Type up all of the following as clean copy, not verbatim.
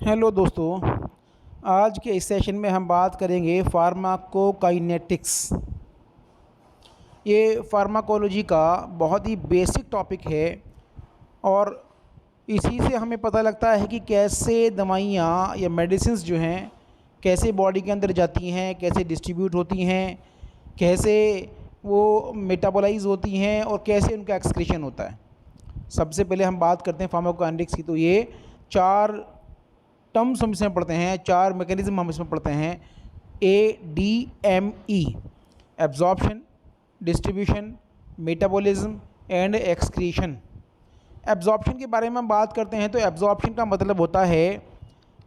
Hello दोस्तों, आज के इस सेशन में हम बात करेंगे फार्माकोकाइनेटिक्स। ये फार्माकोलॉजी का बहुत ही बेसिक टॉपिक है और इसी से हमें पता लगता है कि कैसे दवाइयाँ या मेडिसिन्स जो हैं कैसे बॉडी के अंदर जाती हैं, कैसे डिस्ट्रीब्यूट होती हैं, कैसे वो मेटाबोलाइज होती हैं और कैसे उनका एक्सक्रीशन होता है। सबसे पहले हम बात करते हैं फार्माकोकाइनेटिक्स की। तो ये चार टर्म्स हम इसमें पढ़ते हैं, चार मैकेनिज्म हम इसमें पढ़ते हैं। ADME: absorption, distribution, metabolism and excretion. Absorption के बारे में हम बात करते हैं तो एब्जॉर्प्शन का मतलब होता है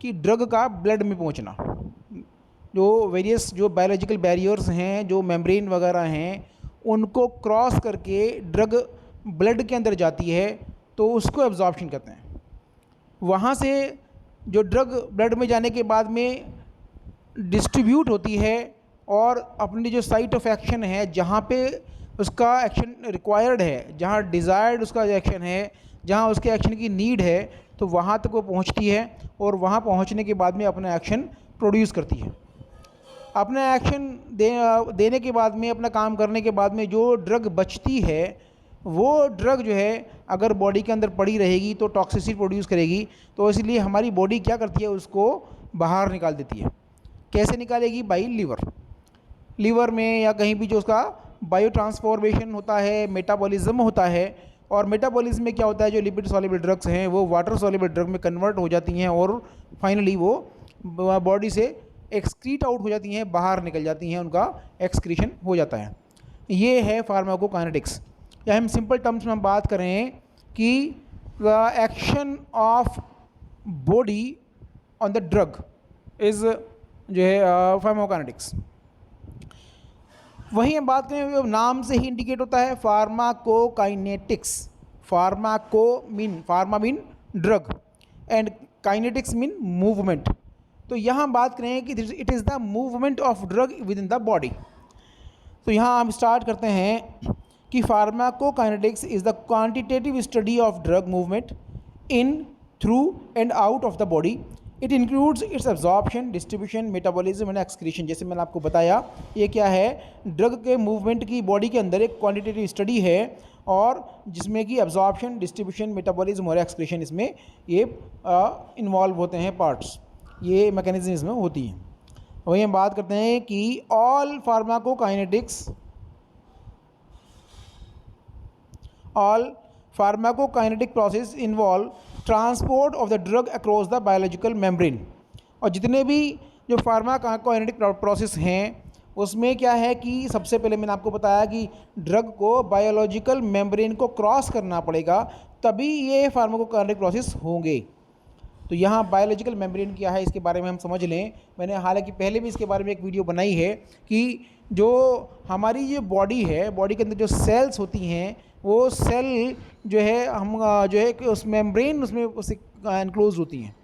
कि ड्रग का ब्लड में पहुंचना। जो बायोलॉजिकल बैरियर्स हैं, जो मेम्ब्रेन वगैरह हैं, उनको क्रॉस करके ड्रग ब्लड के अंदर जाती है तो उसको एब्जॉर्प्शन कहते हैं। वहाँ से जो ड्रग ब्लड में जाने के बाद में डिस्ट्रीब्यूट होती है और अपनी जो साइट ऑफ एक्शन है, जहाँ पे उसका एक्शन रिक्वायर्ड है, जहाँ डिज़ायर्ड उसका एक्शन है, जहाँ उसके एक्शन की नीड है, तो वहाँ तक वो पहुँचती है और वहाँ पहुँचने के बाद में अपना एक्शन प्रोड्यूस करती है। अपना एक्शन देने के बाद में, अपना काम करने के बाद में जो ड्रग बचती है, वो ड्रग जो है अगर बॉडी के अंदर पड़ी रहेगी तो टॉक्सिसिटी प्रोड्यूस करेगी। तो इसलिए हमारी बॉडी क्या करती है, उसको बाहर निकाल देती है। कैसे निकालेगी? बाई लीवर में या कहीं भी जो उसका बायो ट्रांसफॉर्मेशन होता है, मेटाबॉलिज्म होता है। और मेटाबॉलिज्म में क्या होता है, जो लिपिड सॉल्युबल ड्रग्स हैं वो वाटर सॉल्युबल ड्रग में कन्वर्ट हो जाती हैं और फाइनली वो बॉडी से एक्सक्रीट आउट हो जाती हैं, बाहर निकल जाती हैं, उनका एक्सक्रीशन हो जाता है। ये है फार्माकोकाइनेटिक्स। या हम सिंपल टर्म्स में हम बात करें कि the action of body on the drug is जो है फार्माकोकाइनेटिक्स। वहीं हम बात करें, नाम से ही इंडिकेट होता है pharmacokinetics. Pharma mean drug and kinetics mean movement. तो यहाँ हम बात करें कि it is the movement of drug with in the body. तो यहाँ हम स्टार्ट करते हैं कि pharmacokinetics is the quantitative study of drug movement in, through and out of the body. It includes it's absorption, distribution, metabolism and excretion. जैसे मैंने आपको बताया, ये क्या है, ड्रग के मूवमेंट की बॉडी के अंदर एक क्वांटिटेटिव स्टडी है और जिसमें कि एब्जॉर्प्शन, डिस्ट्रीब्यूशन, मेटाबॉलिज्म और एक्सक्रीशन इसमें ये इन्वॉल्व होते हैं, पार्ट्स, ये मैकेनिज्म इसमें होती हैं। वही हम बात करते हैं कि all pharmacokinetic process involve transport of the drug across the biological membrane. और जितने भी जो फार्माकोकाइनेटिक प्रोसेस हैं उसमें क्या है कि सबसे पहले मैंने आपको बताया कि ड्रग को बायोलॉजिकल मेम्ब्रेन को क्रॉस करना पड़ेगा, तभी ये फार्माकोकाइनेटिक प्रोसेस होंगे। तो यहाँ बायोलॉजिकल मेम्ब्रेन क्या है इसके बारे में हम समझ लें। मैंने हालांकि पहले भी इसके बारे में एक वीडियो बनाई है कि जो हमारी ये बॉडी है, बॉडी के अंदर जो सेल्स होती हैं, वो सेल जो है जो है कि उस मेम्ब्रेन उसमें उसे इनक्लोज होती हैं।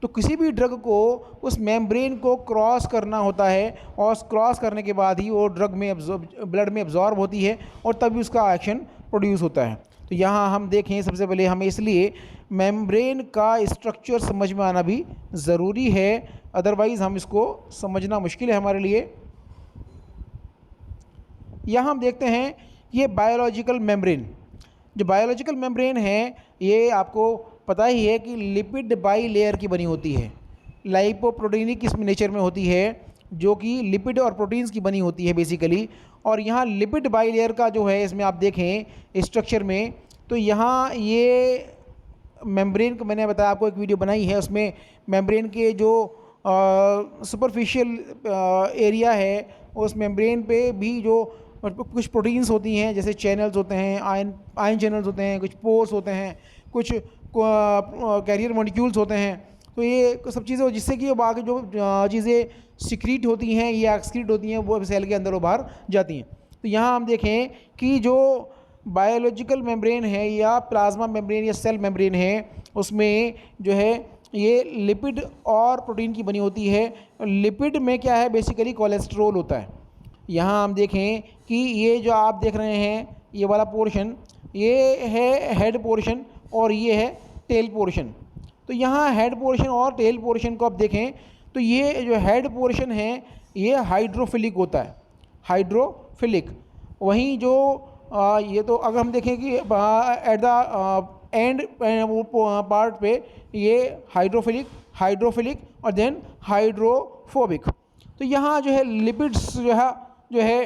तो किसी भी ड्रग को उस मेम्ब्रेन को क्रॉस करना होता है और क्रॉस करने के बाद ही वो ड्रग में ब्लड में एब्जॉर्ब होती है और तभी उसका एक्शन प्रोड्यूस होता है। तो यहाँ हम देखें, सबसे पहले हमें इसलिए मेम्ब्रेन का स्ट्रक्चर समझ में आना भी ज़रूरी है, अदरवाइज़ हम इसको समझना मुश्किल है हमारे लिए। यहाँ हम देखते हैं ये बायोलॉजिकल मेम्ब्रेन। जो बायोलॉजिकल मेम्ब्रेन है ये आपको पता ही है कि लिपिड बाई लेयर की बनी होती है। लाइपोप्रोटीनिक इस नेचर में होती है, जो कि लिपिड और प्रोटीन्स की बनी होती है बेसिकली। और यहाँ लिपिड बाई लेयर का जो है, इसमें आप देखें स्ट्रक्चर में, तो यहाँ ये मेम्ब्रेन को मैंने बताया, आपको एक वीडियो बनाई है, उसमें मेम्ब्रेन के जो सुपरफिशियल एरिया है, उस मेम्ब्रेन पे भी जो कुछ प्रोटीन्स होती हैं, जैसे चैनल्स होते हैं, आयन चैनल्स होते हैं, कुछ पोर्स होते हैं, कुछ कैरियर मॉलिक्यूल्स होते हैं। तो ये सब चीज़ें जिससे कि बाकी जो चीज़ें सिक्रीट होती हैं या एक्सक्रीट होती हैं वो सेल के अंदर वो बाहर जाती हैं। तो यहाँ हम देखें कि जो बायोलॉजिकल मेम्ब्रेन है या प्लाज्मा मेम्ब्रेन या सेल मेम्ब्रेन है, उसमें जो है ये लिपिड और प्रोटीन की बनी होती है। लिपिड में क्या है, बेसिकली कोलेस्ट्रोल होता है। यहाँ हम देखें कि ये जो आप देख रहे हैं, ये वाला पोर्शन, ये है हेड पोर्शन और ये है टेल पोर्शन। तो यहाँ हेड पोर्शन और टेल पोर्शन को आप देखें तो ये जो हेड पोर्शन है ये हाइड्रोफिलिक होता है, हाइड्रोफिलिक। वहीं जो ये तो अगर हम देखें कि एट द एंड पार्ट पे ये हाइड्रोफिलिक और देन हाइड्रोफोबिक। तो यहाँ जो है लिपिड्स जो है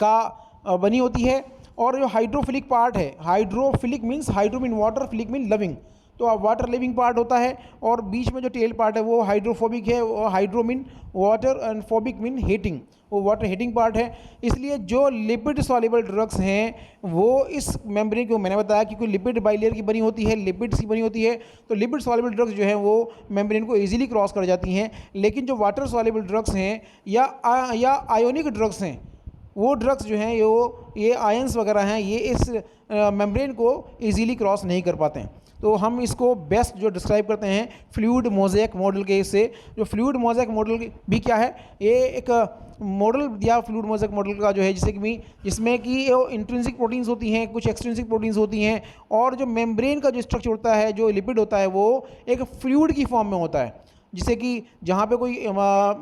का बनी होती है। और जो हाइड्रोफिलिक पार्ट है, hydrophilic means hydro mean water, philic mean loving, तो वाटर लिविंग पार्ट होता है। और बीच में जो टेल पार्ट है वो हाइड्रोफोबिक है, वो hydro mean water and phobic mean heating, वो वाटर हीटिंग पार्ट है। इसलिए जो लिपिड सॉल्युबल ड्रग्स हैं वो इस मेम्ब्रेन को, मैंने बताया कि कोई लिपिड बाइलेयर की बनी होती है, लिपिड्स की बनी होती है, तो लिपिड सॉल्युबल ड्रग्स जो हैं वो मेम्ब्रेन को इजीली क्रॉस कर जाती हैं। लेकिन जो वाटर सॉल्युबल ड्रग्स हैं या आयोनिक ड्रग्स हैं, वो ड्रग्स जो हैं ये आयंस वगैरह हैं, ये इस मेम्ब्रेन को इजीली क्रॉस नहीं कर पाते हैं। तो हम इसको बेस्ट जो डिस्क्राइब करते हैं फ्लूइड मोज़ेक मॉडल के से। जो फ्लूइड मोज़ेक मॉडल भी क्या है, ये एक मॉडल दिया फ्लूइड मोज़ेक मॉडल का जो है, जिसमें कि इंट्रिंसिक प्रोटीन्स होती हैं, कुछ एक्सट्रिंसिक प्रोटीन्स होती हैं, और जो मेम्ब्रेन का जो स्ट्रक्चर होता है, जो लिपिड होता है, वो एक फ्लूइड की फॉर्म में होता है। जिससे कि जहाँ पे कोई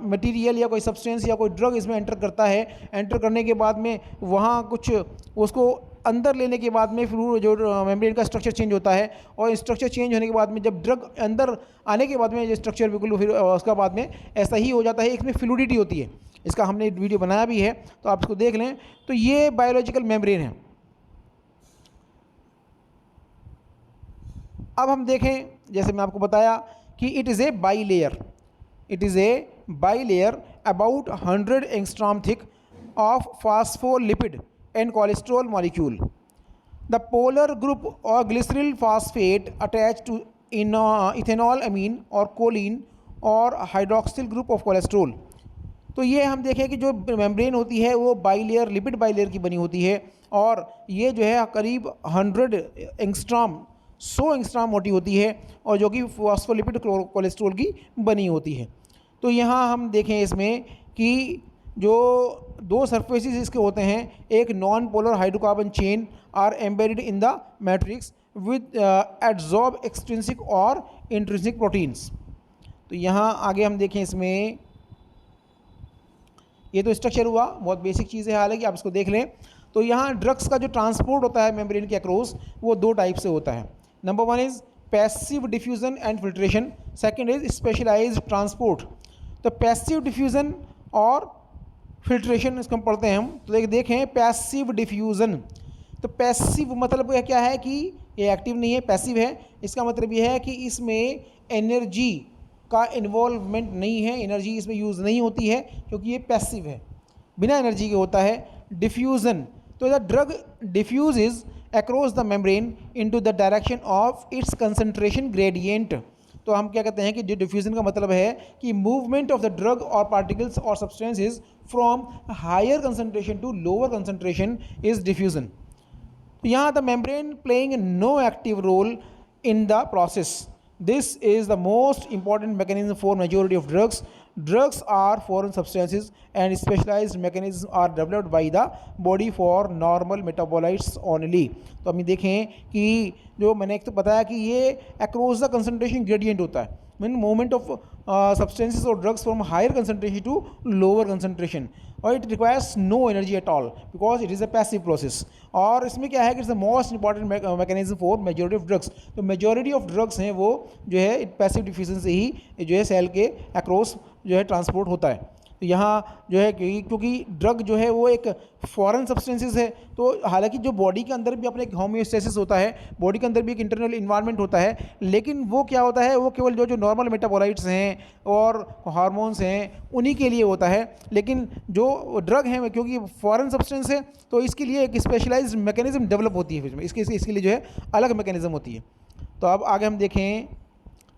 मटेरियल या कोई सब्सटेंस या कोई ड्रग इसमें एंटर करता है, एंटर करने के बाद में वहाँ कुछ उसको अंदर लेने के बाद में फ्लूइड जो मेम्ब्रेन का स्ट्रक्चर चेंज होता है, और स्ट्रक्चर चेंज होने के बाद में जब ड्रग अंदर आने के बाद में ये स्ट्रक्चर बिल्कुल फिर उसका बाद में ऐसा ही हो जाता है। इसमें फ्लूइडिटी होती है, इसका हमने वीडियो बनाया भी है, तो आप इसको देख लें। तो ये बायोलॉजिकल मेम्ब्रेन है। अब हम देखें, जैसे मैं आपको बताया कि it is a bilayer about 100 angstrom thick of phospholipid and cholesterol molecule. The polar group or glyceryl phosphate attached to ethanol amine or choline or hydroxyl group of cholesterol. तो ये हम देखें कि जो मेम्ब्रेन होती है वो बाइलेयर, लिपिड बाइलेयर की बनी होती है, और ये जो है करीब 100 एंगस्ट्रॉम 100 एंगस्ट्रॉम मोटी होती है, और जो कि फॉस्फोलिपिड कोलेस्ट्रॉल की बनी होती है। तो यहाँ हम देखें इसमें कि जो दो सरफेसेस इसके होते हैं, एक non polar hydrocarbon chain are embedded in the matrix with adsorb extrinsic और इंट्रिंसिक प्रोटीन्स। तो यहाँ आगे हम देखें, इसमें ये तो स्ट्रक्चर हुआ, बहुत बेसिक चीज़ है, हालांकि आप इसको देख लें। तो यहाँ ड्रग्स का जो ट्रांसपोर्ट होता है मेम्ब्रेन के अक्रॉस, वो दो टाइप से होता है। Number 1 is passive diffusion and filtration, second is specialised transport. तो पैसिव डिफ्यूज़न और फिल्ट्रेशन इसको हम पढ़ते हैं हम। तो देखें पैसिव डिफ्यूज़न, तो पैसिव मतलब क्या है कि ये एक्टिव नहीं है, पैसिव है। इसका मतलब ये है कि इसमें एनर्जी का इन्वॉल्वमेंट नहीं है, एनर्जी इसमें यूज़ नहीं होती है, क्योंकि ये पैसिव है, बिना एनर्जी के होता है। डिफ्यूज़न, तो the drug diffuse across the membrane into the direction of its concentration gradient. तो हम क्या कहते हैं कि जो डिफ्यूज़न का मतलब है कि मूवमेंट ऑफ द ड्रग और पार्टिकल्स और substances from higher concentration to lower concentration is diffusion. यहाँ the membrane playing no active role in the process. This is the most important mechanism for majority of drugs. Drugs are foreign substances and specialized mechanisms are developed by the body for normal metabolites only. तो हम देखें कि जो मैंने एक तो बताया कि ये across the concentration gradient होता है, mean movement of substances or drugs from higher concentration to lower concentration, और it requires no energy at all because it is a passive process. और इसमें क्या है कि it's the most important mechanism for majority of drugs. तो majority of drugs हैं वो जो है पैसिव डिफ्यूजन से ही जो है सेल के अक्रॉस जो है ट्रांसपोर्ट होता है। तो यहाँ जो है क्योंकि ड्रग जो है वो एक फॉरेन सब्सटेंसेस है, तो हालांकि जो बॉडी के अंदर भी अपने एक होम्योस्टेसिस होता है, बॉडी के अंदर भी एक इंटरनल इन्वायरमेंट होता है, लेकिन वो क्या होता है, वो केवल जो नॉर्मल मेटाबोलाइट्स हैं और हार्मोन्स हैं उन्हीं के लिए होता है। लेकिन जो ड्रग है क्योंकि फॉरेन सब्सटेंस है, तो इसके लिए एक स्पेशलाइज्ड मैकेनिज्म डेवलप होती है, इसके लिए जो है अलग मैकेनिज्म होती है। तो अब आगे हम देखें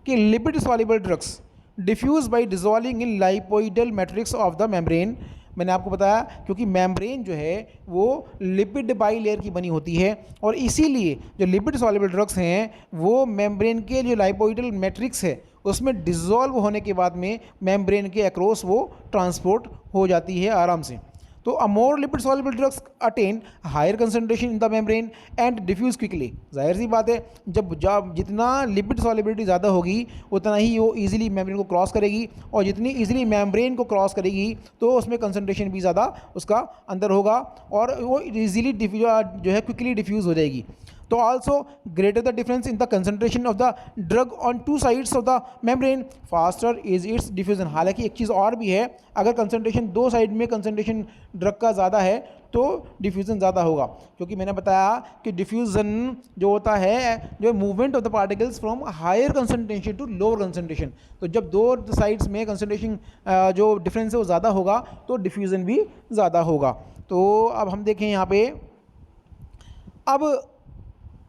कि lipid soluble drugs diffuse by dissolving in lipoidal matrix of the membrane. मैंने आपको बताया क्योंकि मेम्ब्रेन जो है वो लिपिड बाई लेयर की बनी होती है, और इसीलिए जो लिपिड सॉल्युबल ड्रग्स हैं वो मेम्ब्रेन के जो लाइपोइडल मैट्रिक्स है उसमें डिज़ोल्व होने के बाद में मेम्ब्रेन के अक्रॉस वो ट्रांसपोर्ट हो जाती है आराम से। तो a more lipid soluble drugs attain higher concentration in the membrane and diffuse quickly. जाहिर सी बात है, जब जितना लिपिड सॉल्युबिलिटी ज़्यादा होगी उतना ही वो इजीली मेम्ब्रेन को क्रॉस करेगी, और जितनी इजीली मेम्ब्रेन को क्रॉस करेगी तो उसमें कंसंट्रेशन भी ज़्यादा उसका अंदर होगा और वो इजीली जो है क्विकली डिफ्यूज़ हो जाएगी। तो also greater the difference in the concentration of the drug on two sides of the membrane faster is it's diffusion. हालांकि एक चीज़ और भी है, अगर कंसंट्रेशन दो साइड में कंसंट्रेशन ड्रग का ज़्यादा है तो डिफ्यूज़न ज़्यादा होगा, क्योंकि मैंने बताया कि डिफ्यूज़न जो होता है जो movement of the particles from higher concentration to lower concentration. तो जब दो साइड्स में कंसंट्रेशन जो डिफरेंस है वो ज़्यादा होगा तो डिफ्यूज़न भी ज़्यादा होगा। तो अब हम देखें यहाँ पे, अब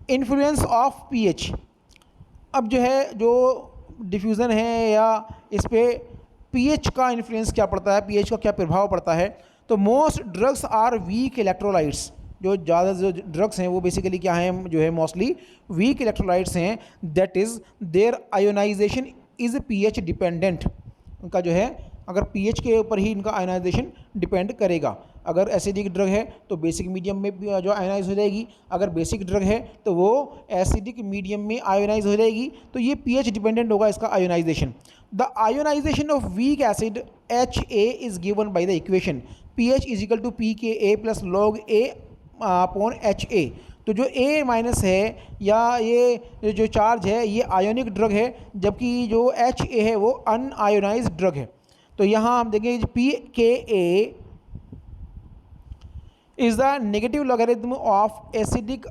इन्फ्लुएंस ऑफ पीएच। अब जो है जो डिफ्यूज़न है या इस पर पीएच का इन्फ्लुएंस क्या पड़ता है, पीएच का क्या प्रभाव पड़ता है। तो most drugs are weak electrolytes. जो ज़्यादा जो ड्रग्स हैं वो बेसिकली क्या हैं, जो है मोस्टली वीक इलेक्ट्रोलाइट्स हैं। That is their ionisation is pH dependent. उनका जो है अगर पीएच के ऊपर ही इनका आयोनाइजेशन डिपेंड करेगा। अगर एसिडिक ड्रग है तो बेसिक मीडियम में जो आयोनाइज हो जाएगी, अगर बेसिक ड्रग है तो वो एसिडिक मीडियम में आयोनाइज हो जाएगी। तो ये पीएच डिपेंडेंट होगा इसका ionisation. The ionisation of weak acid HA is given by the equation pH is equal to pKa plus log A upon HA। तो जो A माइनस है या ये जो चार्ज है ये आयोनिक ड्रग है, जबकि जो HA है वो अनआयोनाइज्ड ड्रग है। तो यहाँ हम देखेंगे pKa is the negative logarithm of acidic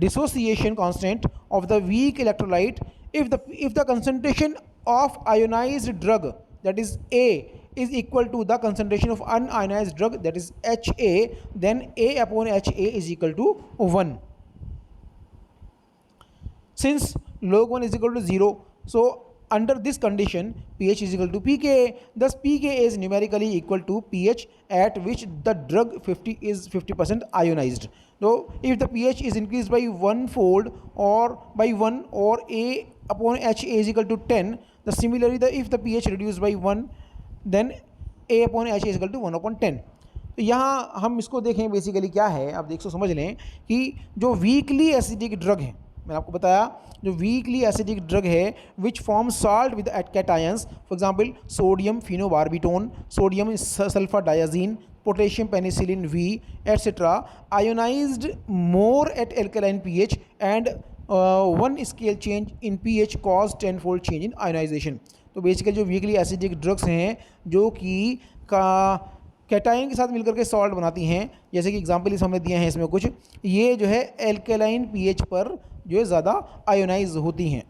dissociation constant of the weak electrolyte. If the concentration of ionized drug, that is A, is equal to the concentration of unionized drug, that is HA, then A upon HA is equal to 1. Since log 1 is equal to 0, so under this condition pH is equal to pKa. Thus pKa is numerically equal to pH at which the drug 50% ionized. So if the pH is increased by one fold or by 1, or A upon HA is equal to 10, the similarly if the pH reduced by 1, then A upon HA is equal to 1 upon 10. तो यहाँ हम इसको देखें basically क्या है, आप देख समझ लें कि जो वीकली एसिडिक ड्रग है, मैंने आपको बताया जो वीकली एसिडिक ड्रग है which form salt with cations, for example sodium phenobarbitone, sodium sulphadiazine, potassium penicillin V etcetera, ionised more at alkaline pH and 1 scale change in pH cause 10-fold change in ionisation. तो basically जो weakly acidic drugs हैं जो कि cation के साथ मिलकर के salt बनाती हैं, जैसे कि एग्जांपल इस हमने दिए हैं इसमें कुछ, ये जो है एल्केलाइन pH पर जो है ज़्यादा आयोनाइज होती हैं।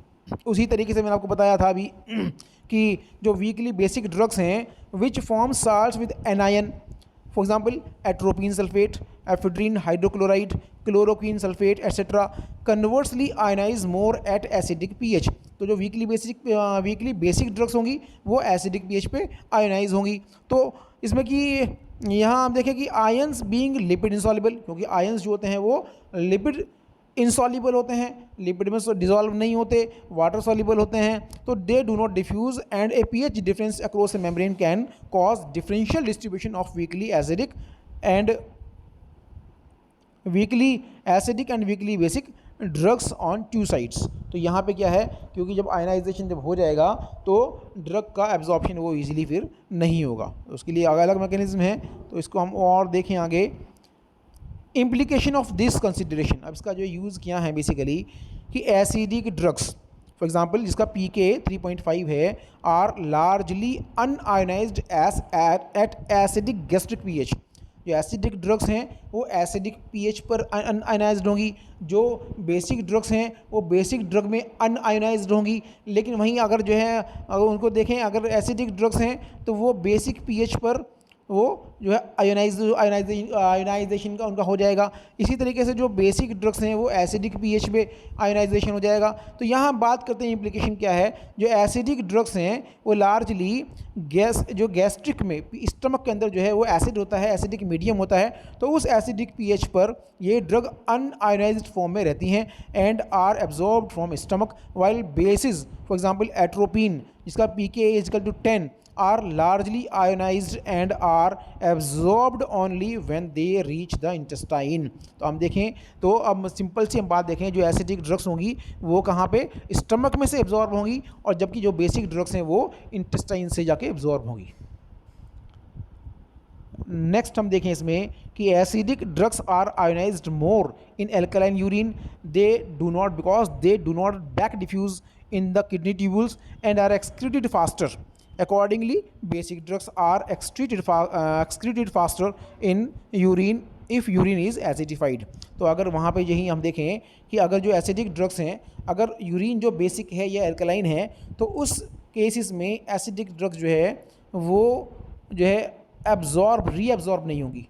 उसी तरीके से मैंने आपको बताया था अभी कि जो वीकली बेसिक ड्रग्स हैं which form salts with anion, for example atropine sulphate, ephedrine hydrochloride, chloroquine sulphate etcetera, conversely ionise more at acidic pH। तो जो वीकली बेसिक ड्रग्स होंगी वो एसिडिक pH पे आयोनाइज होंगी। तो इसमें कि यहाँ आप देखें कि आयंस बीइंग लिपिड इंसॉल्युबल, क्योंकि आयंस जो होते हैं वो लिपिड इंसॉल्युबल होते हैं, लिपिड में डिजॉल्व नहीं होते, वाटर सॉल्युबल होते हैं, तो they do not diffuse and a pH difference across a membrane can cause differential distribution of weakly acidic and weakly basic drugs on two sides. तो यहाँ पे क्या है, क्योंकि जब आयनाइजेशन जब हो जाएगा तो ड्रग का एब्जॉर्प्शन वो इजीली फिर नहीं होगा, उसके लिए अलग अलग मैकेनिज्म है। तो इसको हम और देखें आगे, इम्प्लीकेशन ऑफ दिस कंसिडरेशन। अब इसका जो यूज़ किया है बेसिकली कि एसिडिक ड्रग्स फॉर एग्जांपल जिसका pK 3.5 है are largely unionised at acidic gastric pH। जो एसिडिक ड्रग्स हैं वो एसिडिक pH पर अनआयोनाइज्ड होंगी, जो बेसिक ड्रग्स हैं वो बेसिक ड्रग में अनआयोनाइज्ड होंगी। लेकिन वहीं अगर जो है अगर उनको देखें, अगर एसिडिक ड्रग्स हैं तो वो बेसिक pH पर वो जो है आयोनाइजेशन का उनका हो जाएगा। इसी तरीके से जो बेसिक ड्रग्स हैं वो एसिडिक pH पे आयोनाइजेशन हो जाएगा। तो यहाँ बात करते हैं इम्प्लीकेशन क्या है, जो एसिडिक ड्रग्स हैं वो लार्जली गैस्ट्रिक में स्टमक के अंदर जो है वो एसिड होता है, एसिडिक मीडियम होता है, तो उस एसिडिक pH पर ये ड्रग अनआयोनाइज्ड फॉर्म में रहती हैं and are absorbed from stomach, while bases for example atropine जिसका pK is equal to 10 are largely ionized and are absorbed only when they reach the intestine। तो हम देखें तो अब सिंपल सी हम बात देखें, जो एसिडिक ड्रग्स होंगी वो कहाँ पे, स्टमक में से एब्जॉर्ब होंगी, और जबकि जो बेसिक ड्रग्स हैं वो इंटेस्टाइन से जाके एब्जॉर्ब होंगी। नेक्स्ट हम देखें इसमें कि acidic drugs are ionised more in alkaline urine, they do not because they do not back diffuse in the kidney tubules and are excreted faster. Accordingly, basic drugs are excreted faster in urine if urine is acidified। तो अगर वहाँ पे यही हम देखें कि अगर जो एसिडिक ड्रग्स हैं, अगर यूरिन जो बेसिक है या एल्कलाइन है, तो उस केसेस में एसिडिक ड्रग्स जो है वो जो है रीअब्जॉर्ब नहीं होंगी,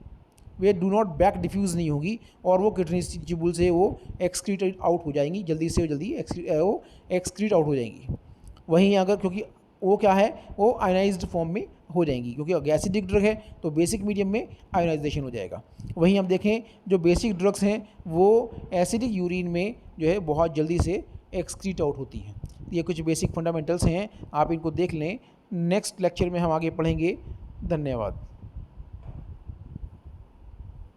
वे डू नॉट बैक डिफ्यूज़ नहीं होगी, और वो किडनी ट्यूबुल से वो एक्सक्रीट आउट हो जाएंगी, जल्दी से जल्दी वो एक्सक्रीट आउट हो जाएंगी। वहीं अगर क्योंकि वो क्या है, वो आयनाइज्ड फॉर्म में हो जाएंगी, क्योंकि एसिडिक ड्रग है तो बेसिक मीडियम में आयनाइजेशन हो जाएगा। वहीं हम देखें जो बेसिक ड्रग्स हैं वो एसिडिक यूरिन में जो है बहुत जल्दी से एक्सक्रीट आउट होती हैं। ये कुछ बेसिक फंडामेंटल्स हैं, आप इनको देख लें। नेक्स्ट लेक्चर में हम आगे पढ़ेंगे। धन्यवाद।